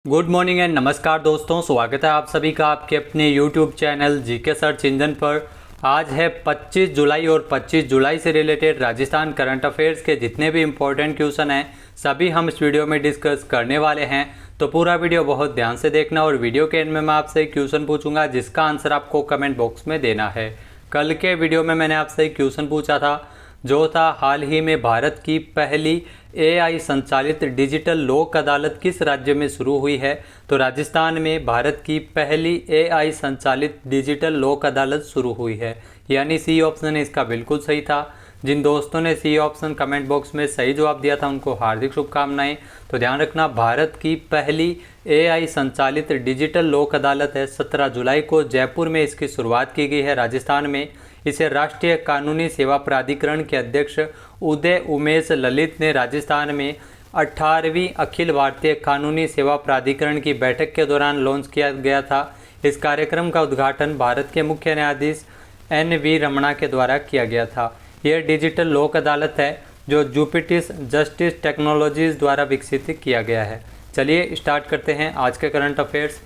Good morning and नमस्कार दोस्तों, स्वागत है आप सभी का आपके अपने YouTube channel GK search engine पर। आज है 25 जुलाई और 25 जुलाई से रिलेटेड राजस्थान करंट अफेयर्स के जितने भी इम्पोर्टेंट क्वेश्चन हैं सभी हम इस वीडियो में डिस्कस करने वाले हैं। तो पूरा वीडियो बहुत ध्यान से देखना और वीडियो के एंड में मैं आपसे एक क्वेश्चन पूछूंगा जिसका आंसर आपको कमेंट बॉक्स में देना है। कल के वीडियो में मैंने आपसे एक क्वेश्चन पूछा था जो था हाल ही में भारत की पहली AI संचालित डिजिटल लोक अदालत किस राज्य में शुरू हुई है। तो राजस्थान में भारत की पहली AI संचालित डिजिटल लोक अदालत शुरू हुई है, यानी सी ऑप्शन इसका बिल्कुल सही था। जिन दोस्तों ने सी ऑप्शन कमेंट बॉक्स में सही जवाब दिया था उनको हार्दिक शुभकामनाएं। तो ध्यान रखना, भारत की पहली AI संचालित डिजिटल लोक अदालत है 17 जुलाई को जयपुर में इसकी शुरुआत की गई है राजस्थान में। इसे राष्ट्रीय कानूनी सेवा प्राधिकरण के अध्यक्ष उदय उमेश ललित ने राजस्थान में 18वीं अखिल भारतीय कानूनी सेवा प्राधिकरण की बैठक के दौरान लॉन्च किया गया था। इस कार्यक्रम का उद्घाटन भारत के मुख्य न्यायाधीश NV रमणा के द्वारा किया गया था। यह डिजिटल लोक अदालत है जो जुपिटिस जस्टिस टेक्नोलॉजीज द्वारा विकसित किया गया है। चलिए स्टार्ट करते हैं आज के करंट अफेयर्स।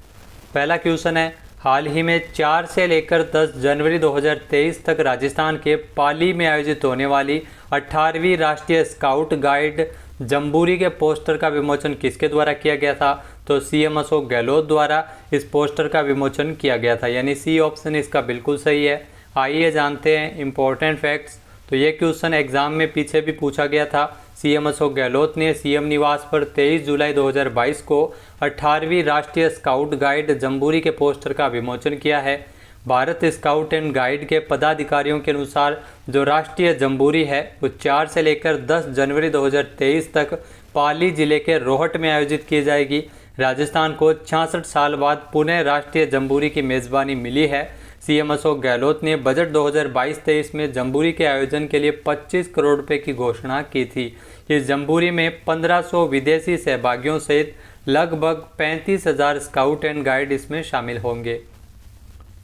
पहला क्वेश्चन है, हाल ही में 4 से लेकर 10 जनवरी 2023 तक राजस्थान के पाली में आयोजित होने वाली 18वीं राष्ट्रीय स्काउट गाइड जम्बूरी के पोस्टर का विमोचन किसके द्वारा किया गया था। तो CM अशोक गहलोत द्वारा इस पोस्टर का विमोचन किया गया था, यानी सी ऑप्शन इसका बिल्कुल सही है। आइए जानते हैं इम्पोर्टेंट फैक्ट्स। तो ये क्वेश्चन एग्जाम में पीछे भी पूछा गया था। CM अशोक गहलोत ने CM निवास पर 23 जुलाई 2022 को 18वीं राष्ट्रीय स्काउट गाइड जम्बूरी के पोस्टर का विमोचन किया है। भारत स्काउट एंड गाइड के पदाधिकारियों के अनुसार जो राष्ट्रीय जम्बूरी है वो 4 से लेकर 10 जनवरी 2023 तक पाली जिले के रोहट में आयोजित की जाएगी। राजस्थान को 66 साल बाद पुनः राष्ट्रीय जम्बूरी की मेज़बानी मिली है। CM अशोक गहलोत ने बजट 2022-23 में जम्बूरी के आयोजन के लिए 25 करोड़ रुपए की घोषणा की थी। इस जम्बूरी में 1500 विदेशी सहभागियों सहित लगभग 35,000 स्काउट एंड गाइड इसमें शामिल होंगे।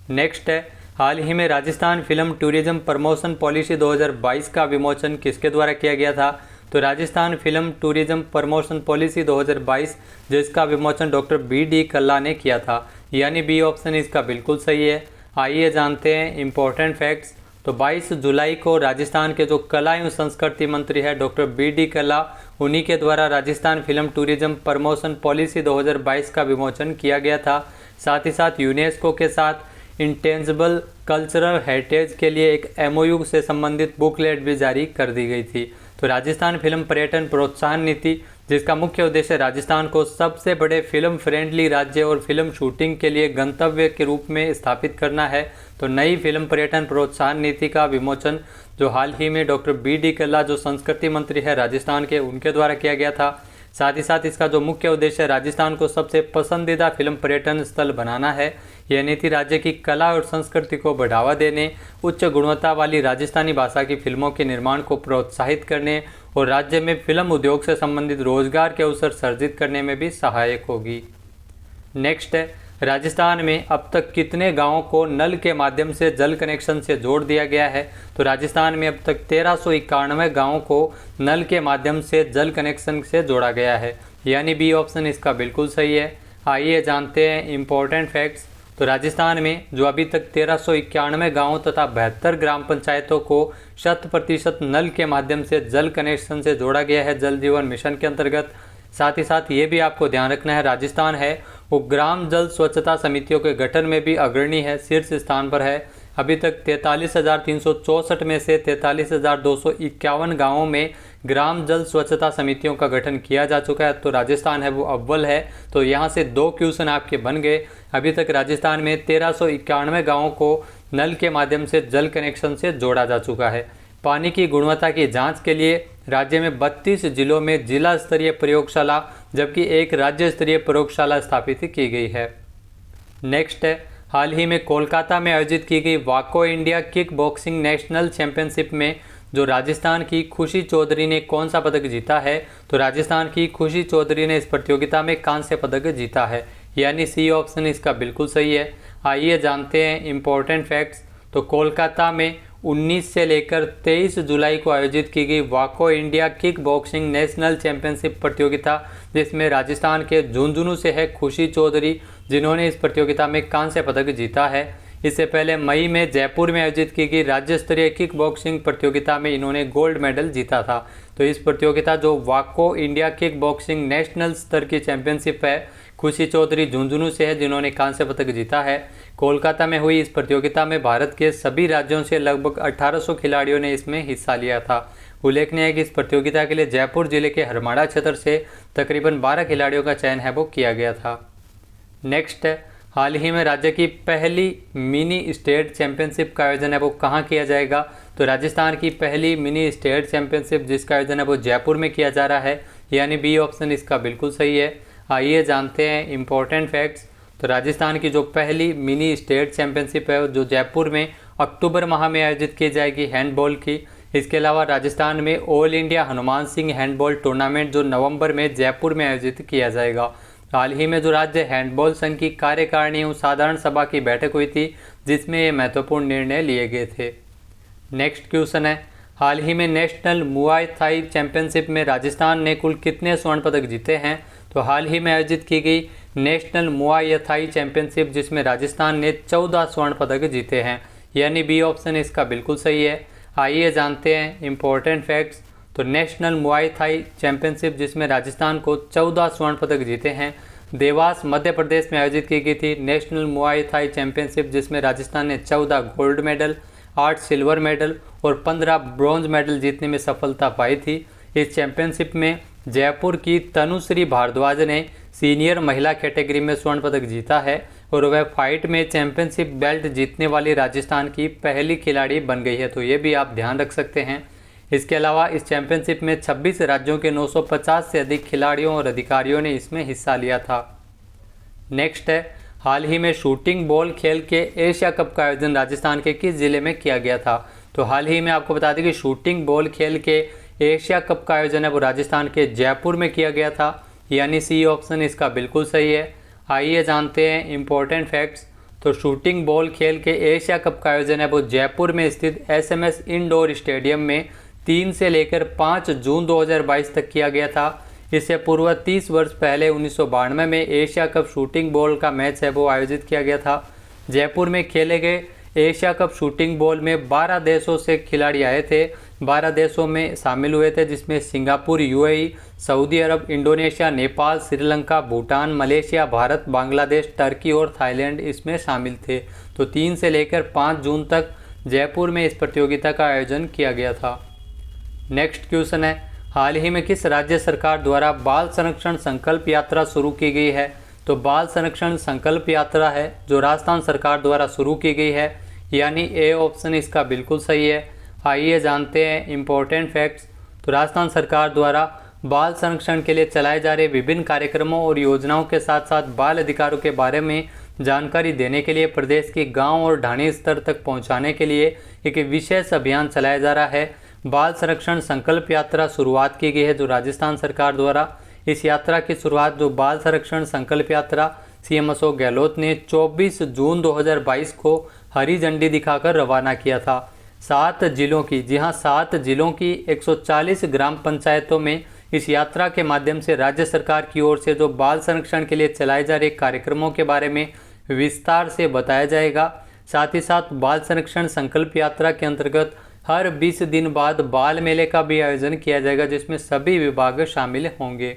नेक्स्ट है, हाल ही में Rajasthan film tourism promotion policy 2022 का विमोचन किसके द्वारा किया गया था। तो Rajasthan film tourism promotion policy 2022 जिसका विमोचन डॉक्टर BD कल्ला ने किया था, यानी बी ऑप्शन इसका बिल्कुल सही है। आइए जानते हैं इम्पोर्टेंट फैक्ट्स। तो 22 जुलाई को राजस्थान के जो कला एवं संस्कृति मंत्री है डॉक्टर BD कल्ला, उन्हीं के द्वारा Rajasthan film tourism promotion policy 2022 का विमोचन किया गया था। साथ ही साथ यूनेस्को के साथ इंटेंजिबल कल्चरल हेरिटेज के लिए एक MOU से संबंधित बुकलेट भी जारी कर दी गई थी। तो राजस्थान फिल्म पर्यटन प्रोत्साहन नीति जिसका मुख्य उद्देश्य राजस्थान को सबसे बड़े फिल्म फ्रेंडली राज्य और फिल्म शूटिंग के लिए गंतव्य के रूप में स्थापित करना है। तो नई फिल्म पर्यटन प्रोत्साहन नीति का विमोचन जो हाल ही में डॉक्टर BD कल्ला जो संस्कृति मंत्री है राजस्थान के, उनके द्वारा किया गया था। साथ ही साथ इसका जो मुख्य उद्देश्य राजस्थान को सबसे पसंदीदा फिल्म पर्यटन स्थल बनाना है। यह नीति राज्य की कला और संस्कृति को बढ़ावा देने, उच्च गुणवत्ता वाली राजस्थानी भाषा की फिल्मों के निर्माण को प्रोत्साहित करने और राज्य में फिल्म उद्योग से संबंधित रोजगार के अवसर सर्जित करने में भी सहायक होगी। नेक्स्ट है, राजस्थान में अब तक कितने गांवों को नल के माध्यम से जल कनेक्शन से जोड़ दिया गया है। तो राजस्थान में अब तक 1391 गांवों को नल के माध्यम से जल कनेक्शन से जोड़ा गया है, यानी बी ऑप्शन इसका बिल्कुल सही है। आइए जानते हैं इम्पोर्टेंट फैक्ट्स। तो राजस्थान में जो अभी तक 1391 गाँवों तथा 72 ग्राम पंचायतों को 100% नल के माध्यम से जल कनेक्शन से जोड़ा गया है जल जीवन मिशन के अंतर्गत। साथ ही साथ ये भी आपको ध्यान रखना है, राजस्थान है वो ग्राम जल स्वच्छता समितियों के गठन में भी अग्रणी है, शीर्ष स्थान पर है। अभी तक 43,364 में से 43,251 गाँवों में ग्राम जल स्वच्छता समितियों का गठन किया जा चुका है। तो राजस्थान है वो अव्वल है। तो यहाँ से 2 क्वेश्चन आपके बन गए। अभी तक राजस्थान में 1391 गाँवों को नल के माध्यम से जल कनेक्शन से जोड़ा जा चुका है। पानी की गुणवत्ता की जांच के लिए राज्य में 32 जिलों में जिला स्तरीय प्रयोगशाला जबकि एक राज्य स्तरीय प्रयोगशाला स्थापित की गई है। नेक्स्ट है, हाल ही में कोलकाता में आयोजित की गई वाको India kick boxing national championship में जो राजस्थान की खुशी चौधरी ने कौन सा पदक जीता है। तो राजस्थान की खुशी चौधरी ने इस प्रतियोगिता में कांस्य पदक जीता है, यानी सी ऑप्शन इसका बिल्कुल सही है। आइए जानते हैं इम्पोर्टेंट फैक्ट्स। तो कोलकाता में 19 से लेकर 23 जुलाई को आयोजित की गई वाको India kick boxing national championship प्रतियोगिता, जिसमें राजस्थान के झुंझुनू से है खुशी चौधरी, जिन्होंने इस प्रतियोगिता में कांस्य पदक जीता है। इससे पहले मई में जयपुर में आयोजित की गई राज्य स्तरीय किक बॉक्सिंग प्रतियोगिता में इन्होंने गोल्ड मेडल जीता था। तो इस प्रतियोगिता जो वाको इंडिया किक बॉक्सिंग नेशनल स्तर की चैंपियनशिप है, खुशी चौधरी झुंझुनू से है जिन्होंने कांस्य पदक जीता है। कोलकाता में हुई इस प्रतियोगिता में भारत के सभी राज्यों से लगभग 1800 खिलाड़ियों ने इसमें हिस्सा लिया था। उल्लेखनीय है कि इस प्रतियोगिता के लिए जयपुर जिले के हरमाड़ा क्षेत्र से तकरीबन 12 खिलाड़ियों का चयन है वो किया गया था। नेक्स्ट है, हाल ही में राज्य की पहली मिनी स्टेट चैंपियनशिप का आयोजन है वो कहाँ किया जाएगा। तो राजस्थान की पहली मिनी स्टेट चैंपियनशिप जिसका आयोजन है वो जयपुर में किया जा रहा है, यानी बी ऑप्शन इसका बिल्कुल सही है। आइए जानते हैं इम्पोर्टेंट फैक्ट्स। तो राजस्थान की जो पहली मिनी स्टेट चैंपियनशिप है जो जयपुर में अक्टूबर माह में आयोजित की जाएगी हैंडबॉल की। इसके अलावा राजस्थान में all India Hanuman Singh handball tournament जो नवंबर में जयपुर में आयोजित किया जाएगा। हाल ही में जो राज्य हैंडबॉल संघ की कार्यकारिणी एवं साधारण सभा की बैठक हुई थी जिसमें ये महत्वपूर्ण निर्णय लिए गए थे। नेक्स्ट क्वेश्चन है, हाल ही में नेशनल मुआय थाई चैंपियनशिप में राजस्थान ने कुल कितने स्वर्ण पदक जीते हैं। तो हाल ही में आयोजित की गई नेशनल मुआय थाई चैंपियनशिप जिसमें राजस्थान ने 14 स्वर्ण पदक जीते हैं, यानी बी ऑप्शन इसका बिल्कुल सही है। आइए जानते हैं इम्पोर्टेंट फैक्ट्स। तो नेशनल मुआय थाई चैंपियनशिप जिसमें राजस्थान को 14 स्वर्ण पदक जीते हैं, देवास मध्य प्रदेश में आयोजित की गई थी। नेशनल मुआय थाई चैंपियनशिप जिसमें राजस्थान ने 14 गोल्ड मेडल, 8 सिल्वर मेडल और 15 ब्रॉन्ज मेडल जीतने में सफलता पाई थी। इस चैंपियनशिप में जयपुर की तनुश्री भारद्वाज ने सीनियर महिला कैटेगरी में स्वर्ण पदक जीता है और वह फाइट में चैंपियनशिप बेल्ट जीतने वाली राजस्थान की पहली खिलाड़ी बन गई है, तो ये भी आप ध्यान रख सकते हैं। इसके अलावा इस चैंपियनशिप में 26 राज्यों के 950 से अधिक खिलाड़ियों और अधिकारियों ने इसमें हिस्सा लिया था। नेक्स्ट है, हाल ही में शूटिंग बॉल खेल के एशिया कप का आयोजन राजस्थान के किस जिले में किया गया था। तो हाल ही में आपको बता दें कि शूटिंग बॉल खेल के एशिया कप का आयोजन है वो राजस्थान के जयपुर में किया गया था, यानी सी ऑप्शन इसका बिल्कुल सही है। आइए जानते हैं इम्पोर्टेंट फैक्ट्स। तो शूटिंग बॉल खेल के एशिया कप का आयोजन है वो जयपुर में स्थित SMS इंडोर स्टेडियम में 3 से लेकर 5 जून 2022 तक किया गया था। इससे पूर्व 30 वर्ष पहले 1992 में एशिया कप शूटिंग बॉल का मैच है वो आयोजित किया गया था। जयपुर में खेले गए एशिया कप शूटिंग बॉल में 12 देशों से खिलाड़ी आए थे। 12 देशों में शामिल हुए थे जिसमें Singapore, UAE, Saudi Arab, Indonesia, Nepal, Sri Lanka, Bhutan, Malaysia, Bharat, Bangladesh, Turkey और थाईलैंड इसमें शामिल थे। तो 3 से लेकर 5 जून तक जयपुर में इस प्रतियोगिता का आयोजन किया गया था। नेक्स्ट क्वेश्चन है, हाल ही में किस राज्य सरकार द्वारा बाल संरक्षण संकल्प यात्रा शुरू की गई है। तो बाल संरक्षण संकल्प यात्रा है जो राजस्थान सरकार द्वारा शुरू की गई है, यानी ए ऑप्शन इसका बिल्कुल सही है। आइए जानते हैं इम्पोर्टेंट फैक्ट्स। तो राजस्थान सरकार द्वारा बाल संरक्षण के लिए चलाए जा रहे विभिन्न कार्यक्रमों और योजनाओं के साथ साथ बाल अधिकारों के बारे में जानकारी देने के लिए प्रदेश के गांव और ढाणी स्तर तक पहुंचाने के लिए एक विशेष अभियान चलाया जा रहा है। बाल संरक्षण संकल्प यात्रा शुरुआत की गई है जो राजस्थान सरकार द्वारा। इस यात्रा की शुरुआत जो बाल संरक्षण संकल्प यात्रा CM अशोक गहलोत ने 24 जून 2022 को हरी झंडी दिखाकर रवाना किया था। 7 जिलों की 7 जिलों की 140 ग्राम पंचायतों में इस यात्रा के माध्यम से राज्य सरकार की ओर से जो बाल संरक्षण के लिए चलाए जा रहे कार्यक्रमों के बारे में विस्तार से बताया जाएगा। साथ ही साथ बाल संरक्षण संकल्प यात्रा के अंतर्गत हर 20 दिन बाद बाल मेले का भी आयोजन किया जाएगा जिसमें सभी विभाग शामिल होंगे।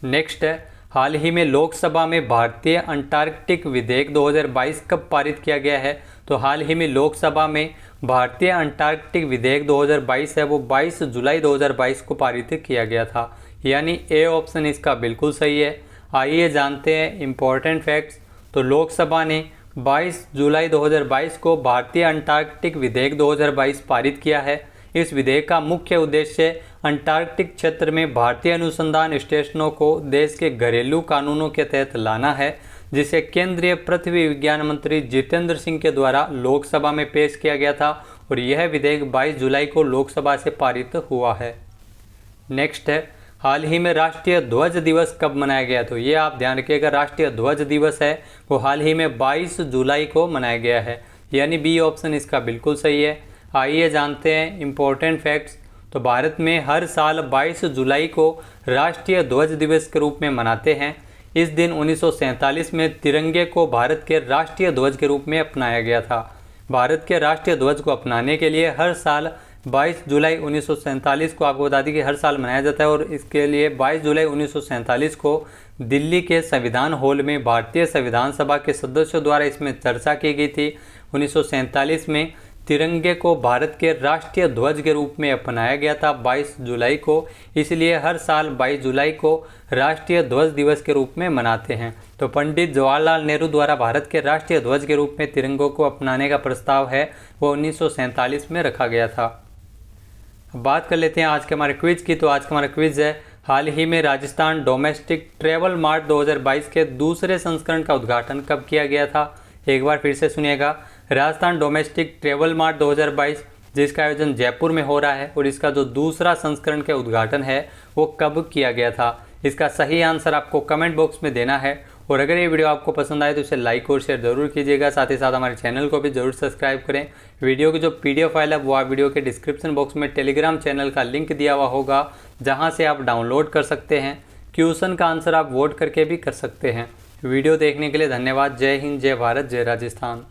नेक्स्ट है, हाल ही में लोकसभा में भारतीय अंटार्कटिक विधेयक 2022 कब पारित किया गया है। तो हाल ही में लोकसभा में भारतीय अंटार्कटिक विधेयक 2022 है वो 22 जुलाई 2022 को पारित किया गया था, यानी ए ऑप्शन इसका बिल्कुल सही है। आइए जानते हैं इम्पोर्टेंट फैक्ट्स। तो लोकसभा ने 22 जुलाई 2022 को भारतीय अंटार्कटिक विधेयक 2022 पारित किया है। इस विधेयक का मुख्य उद्देश्य अंटार्कटिक क्षेत्र में भारतीय अनुसंधान स्टेशनों को देश के घरेलू कानूनों के तहत लाना है, जिसे केंद्रीय पृथ्वी विज्ञान मंत्री जितेंद्र सिंह के द्वारा लोकसभा में पेश किया गया था और यह विधेयक 22 जुलाई को लोकसभा से पारित हुआ है। नेक्स्ट है, हाल ही में राष्ट्रीय ध्वज दिवस कब मनाया गया। तो ये आप ध्यान रखिएगा, राष्ट्रीय ध्वज दिवस है वो हाल ही में 22 जुलाई को मनाया गया है। यानी बी ऑप्शन इसका बिल्कुल सही है। आइए जानते हैं इम्पोर्टेंट फैक्ट्स। तो भारत में हर साल 22 जुलाई को राष्ट्रीय ध्वज दिवस के रूप में मनाते हैं। इस दिन 1947 में तिरंगे को भारत के राष्ट्रीय ध्वज के रूप में अपनाया गया था। भारत के राष्ट्रीय ध्वज को अपनाने के लिए हर साल 22 जुलाई 1947 को, आपको बता दी कि हर साल मनाया जाता है, और इसके लिए 22 जुलाई 1947 को दिल्ली के संविधान हॉल में भारतीय संविधान सभा के सदस्यों द्वारा इसमें चर्चा की गई थी। 1947 में तिरंगे को भारत के राष्ट्रीय ध्वज के रूप में अपनाया गया था 22 जुलाई को, इसलिए हर साल 22 जुलाई को राष्ट्रीय ध्वज दिवस के रूप में मनाते हैं। तो पंडित जवाहरलाल नेहरू द्वारा भारत के राष्ट्रीय ध्वज के रूप में तिरंगों को अपनाने का प्रस्ताव है वो 1947 में रखा गया था। अब बात कर लेते हैं आज के हमारे क्विज की। तो आज का हमारा क्विज है, हाल ही में राजस्थान डोमेस्टिक ट्रेवल मार्ट 2022 के दूसरे संस्करण का उद्घाटन कब किया गया था। एक बार फिर से सुनिएगा, राजस्थान डोमेस्टिक ट्रेवल मार्ट 2022 जिसका आयोजन जयपुर में हो रहा है और इसका जो दूसरा संस्करण का उद्घाटन है वो कब किया गया था। इसका सही आंसर आपको कमेंट बॉक्स में देना है। और अगर ये वीडियो आपको पसंद आए तो इसे लाइक और शेयर जरूर कीजिएगा। साथ ही साथ हमारे चैनल को भी जरूर सब्सक्राइब करें। वीडियो की जो PDF फाइल है वो आप वीडियो के डिस्क्रिप्शन बॉक्स में टेलीग्राम चैनल का लिंक दिया हुआ होगा, जहां से आप डाउनलोड कर सकते हैं। क्वेश्चन का आंसर आप वोट करके भी कर सकते हैं। वीडियो देखने के लिए धन्यवाद। जय हिंद, जय भारत, जय राजस्थान।